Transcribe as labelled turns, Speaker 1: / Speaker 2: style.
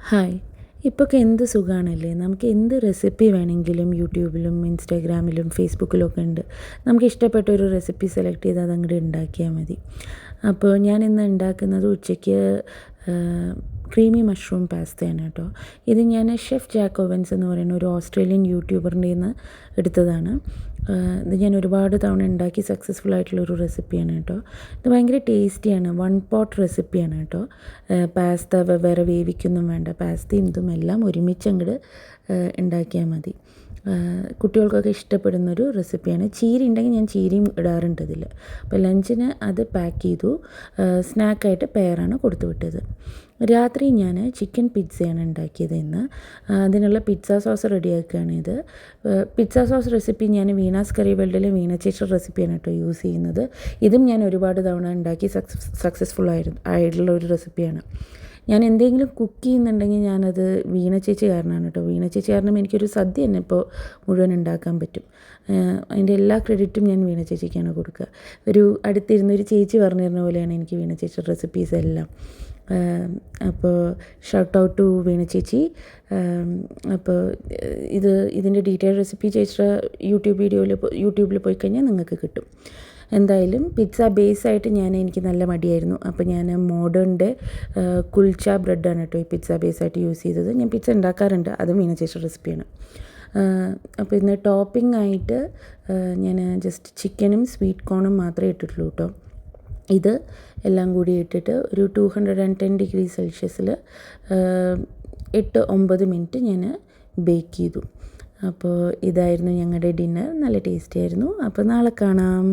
Speaker 1: Hi. ഇപ്പൊക്കെ എന്ത് സുഖാണല്ലേ. നമുക്ക് എന്ത് റെസിപ്പി വേണമെങ്കിലും യൂട്യൂബിലും ഇൻസ്റ്റാഗ്രാമിലും ഫേസ്ബുക്കിലും ഒക്കെ ഉണ്ട്. നമുക്ക് ഇഷ്ടപ്പെട്ട ഒരു റെസിപ്പി സെലക്ട് ചെയ്ത് അതങ്ങോട്ട് ഉണ്ടാക്കിയാൽ മതി. അപ്പോൾ ഞാനിന്ന് ഉണ്ടാക്കുന്നത് ഉച്ചയ്ക്ക് ക്രീമി മഷ്റൂം പാസ്തയാണ് കേട്ടോ. ഇത് ഞാൻ ഷെഫ് ജാക്ക് ഓവൻസ് എന്ന് പറയുന്ന ഒരു ഓസ്ട്രേലിയൻ യൂട്യൂബറിൻ്റെ നിന്ന് എടുത്തതാണ്. ഇത് ഞാൻ ഒരുപാട് തവണ ഉണ്ടാക്കി സക്സസ്ഫുൾ ആയിട്ടുള്ളൊരു റെസിപ്പിയാണ് കേട്ടോ. ഇത് ഭയങ്കര ടേസ്റ്റിയാണ്. വൺ പോട്ട് റെസിപ്പിയാണ് കേട്ടോ. പാസ്ത വെവ്വേറെ വേവിക്കൊന്നും വേണ്ട. പാസ്തയും ഇതും എല്ലാം ഒരുമിച്ച് അങ്ങോട്ട് ഉണ്ടാക്കിയാൽ മതി. കുട്ടികൾക്കൊക്കെ ഇഷ്ടപ്പെടുന്നൊരു റെസിപ്പിയാണ്. ചീര ഉണ്ടെങ്കിൽ ഞാൻ ചീരയും ഇടാറുണ്ട് ഇതിൽ. അപ്പോൾ ലഞ്ചിന് അത് പാക്ക് ചെയ്തു. സ്നാക്കായിട്ട് പെയറാണ് കൊടുത്തു വിട്ടത്. രാത്രി ഞാൻ ചിക്കൻ പിസ്സയാണ് ഉണ്ടാക്കിയത് ഇന്ന്. അതിനുള്ള പിസ്സ സോസ് റെഡിയാക്കുകയാണ് ഇത്. പിസ്സ സോസ് റെസിപ്പി ഞാൻ വീണാസ് കറി വേൾഡിലെ വീണ ചേച്ചിയുടെ റെസിപ്പിയാണ് കേട്ടോ യൂസ് ചെയ്യുന്നത്. ഇതും ഞാൻ ഒരുപാട് തവണ ഉണ്ടാക്കി സക്സസ്ഫുൾ ആയിട്ടുള്ള ഒരു റെസിപ്പിയാണ്. ഞാൻ എന്തെങ്കിലും കുക്ക് ചെയ്യുന്നുണ്ടെങ്കിൽ ഞാനത് വീണ ചേച്ചി കാരണമാണ് കേട്ടോ. വീണ ചേച്ചി കാരണം എനിക്കൊരു സദ്യ തന്നെ ഇപ്പോൾ മുഴുവൻ ഉണ്ടാക്കാൻ പറ്റും. അതിൻ്റെ എല്ലാ ക്രെഡിറ്റും ഞാൻ വീണ ചേച്ചിക്കാണ് കൊടുക്കുക. ഒരു അടുത്തിരുന്നൊരു ചേച്ചി പറഞ്ഞു തരുന്ന പോലെയാണ് എനിക്ക് വീണ ചേച്ചിയുടെ റെസിപ്പീസ് എല്ലാം. അപ്പോൾ ഷൗട്ട് ഔട്ട് ടു വീണ ചേച്ചി. അപ്പോൾ ഇതിൻ്റെ ഡീറ്റെയിൽ റെസിപ്പി ചേച്ചിയുടെ യൂട്യൂബിൽ പോയി കഴിഞ്ഞാൽ നിങ്ങൾക്ക് കിട്ടും. എന്തായാലും പിസ്സ ബേസായിട്ട് എനിക്ക് നല്ല മടിയായിരുന്നു. അപ്പോൾ ഞാൻ മോഡേണിൻ്റെ കുൽച്ച ബ്രെഡാണ് കേട്ടോ ഈ പിസ്സ ബേസായിട്ട് യൂസ് ചെയ്തത്. ഞാൻ പിസ്സ ഉണ്ടാക്കാറുണ്ട്, അതും വീണ ചേച്ചിയുടെ റെസിപ്പിയാണ്. അപ്പോൾ ഇന്ന് ടോപ്പിംഗ് ആയിട്ട് ഞാൻ ജസ്റ്റ് ചിക്കനും സ്വീറ്റ് കോണും മാത്രമേ ഇട്ടിട്ടുള്ളൂ കേട്ടോ. ഇത് എല്ലാം കൂടി ഇട്ടിട്ട് ഒരു 210 ഡിഗ്രി സെൽഷ്യസിൽ 8-9 മിനിറ്റ് ഞാൻ ബേക്ക് ചെയ്തു. അപ്പോൾ ഇതായിരുന്നു ഞങ്ങളുടെ ഡിന്നർ. നല്ല ടേസ്റ്റി ആയിരുന്നു. അപ്പോൾ നാളെ കാണാം.